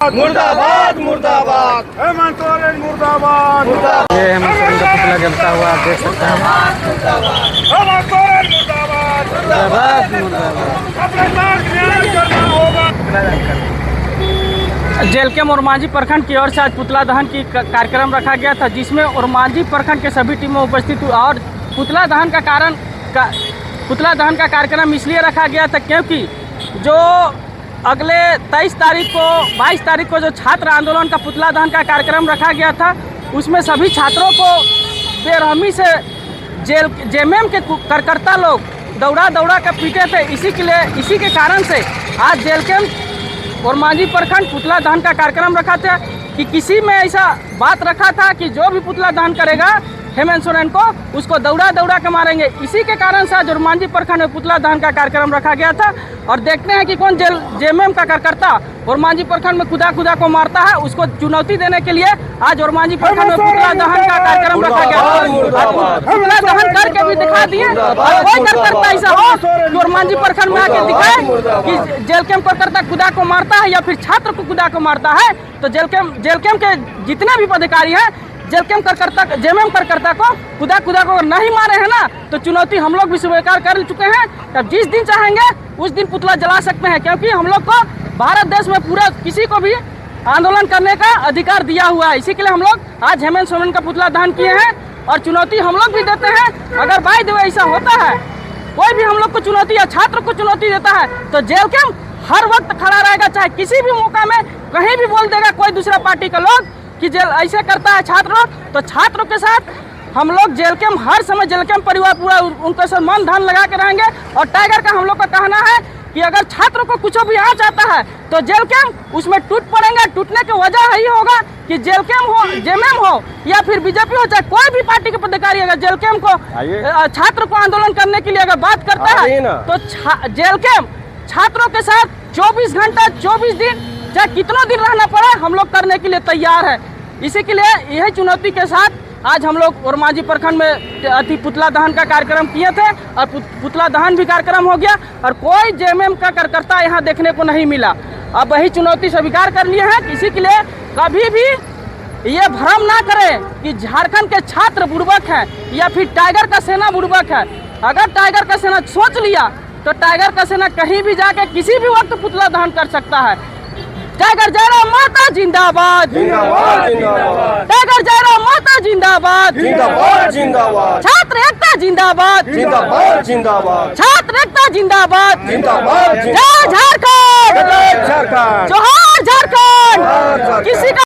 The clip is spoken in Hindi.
मुर्दाबाद मुर्दाबाद हेमंत सोरेन मुर्दाबाद। ये हेमंत सोरेन का पुतला जलता हुआ आप देख सकते हैं। हेमंत सोरेन मुर्दाबाद। मुर्दाबाद मुर्दाबाद। अपने साथ न्याय करना होगा। जेलकेम ओरमांझी प्रखंड की ओर से आज पुतला दहन की कार्यक्रम रखा गया था, जिसमें ओरमांझी प्रखंड के सभी टीमें उपस्थित हुई। और पुतला दहन का कार्यक्रम इसलिए रखा गया था क्योंकि जो अगले 23 तारीख को 22 तारीख को जो छात्र आंदोलन का पुतला दहन का कार्यक्रम रखा गया था, उसमें सभी छात्रों को बेरहमी से जेएमएम के कार्यकर्ता लोग दौड़ा कर पीटे थे। इसी के कारण से आज जेलकेम ओरमांझी प्रखंड पुतला दहन का कार्यक्रम रखा था कि किसी में ऐसा बात रखा था कि जो भी पुतला दहन करेगा हेमंत सोरेन को, उसको दौड़ा के मारेंगे। इसी के कारण से आज ओरमांझी प्रखंड में पुतला दहन का कार्यक्रम रखा गया था। और देखते हैं कि कौन जेएमएम का कार्यकर्ता ओरमांझी प्रखंड में खुदा को मारता है। उसको चुनौती देने के लिए आज ओरमांझी प्रखंड में पुतला दहन का कार्यक्रम रखा गया। पुतला दहन करके भी दिखा दिए। कोई कार्यकर्ता ऐसा हो कि ओरमांझी प्रखंड में आके दिखाए कि जेलकेम कार्यकर्ता खुदा को मारता है या फिर छात्र को खुदा को मारता है, तो जेलकेम के जितने भी पदाधिकारी हैं जेएमएम कार्यकर्ता को खुदा को नहीं मारे हैं ना, तो चुनौती हम लोग भी स्वीकार कर चुके हैं। तब जिस दिन चाहेंगे उस दिन पुतला जला सकते हैं, क्योंकि हम लोग को भारत देश में पूरा किसी को भी आंदोलन करने का अधिकार दिया हुआ है। इसी के लिए हम लोग आज हेमंत सोरेन का पुतला दहन किए हैं और चुनौती हम लोग भी देते हैं। अगर बाय द वे ऐसा होता है, कोई भी हम लोग को चुनौती या छात्र को चुनौती देता है, तो जेलकेम हर वक्त खड़ा रहेगा। चाहे किसी भी मौका में कहीं भी बोल देगा कोई दूसरा पार्टी का लोग कि जेल ऐसे करता है छात्र लोग, तो छात्रों के साथ हम लोग जेलकेम हर समय जेलकेम परिवार पूरा उनके साथ मन धन लगा के रहेंगे। और टाइगर का हम लोग का कहना है कि अगर छात्रों को कुछ भी आ जाता है तो जेलकेम उसमें टूट पड़ेंगे। टूटने की वजह यही होगा कि जेएमएम हो या फिर बीजेपी हो, चाहे कोई भी पार्टी के पदाधिकारी अगर जेलकेम को छात्र को आंदोलन करने के लिए अगर बात करता है तो जेलकेम छात्रों के साथ 24 घंटा 24 दिन चाहे कितना दिन रहना पड़े हम लोग करने के लिए तैयार है। इसी के लिए यही चुनौती के साथ आज हम लोग ओरमांझी प्रखंड में पुतला दहन का कार्यक्रम किए थे और पुतला दहन भी कार्यक्रम हो गया और कोई जेएमएम का कार्यकर्ता यहाँ देखने को नहीं मिला। अब वही चुनौती स्वीकार कर लिए हैं। इसी के लिए कभी भी ये भ्रम ना करें कि झारखंड के छात्र बुड़बक हैं या फिर टाइगर का सेना बुड़बक है। अगर टाइगर का सेना सोच लिया तो टाइगर का सेना कहीं भी जाके किसी भी वक्त पुतला दहन कर सकता है। टाइगर जयराम माता जिंदाबाद, टाइगर जयराम माता जिंदाबाद, छात्र एकता जिंदाबाद, छात्र एकता जिंदाबाद, जय झारखंड, जोहार झारखंड।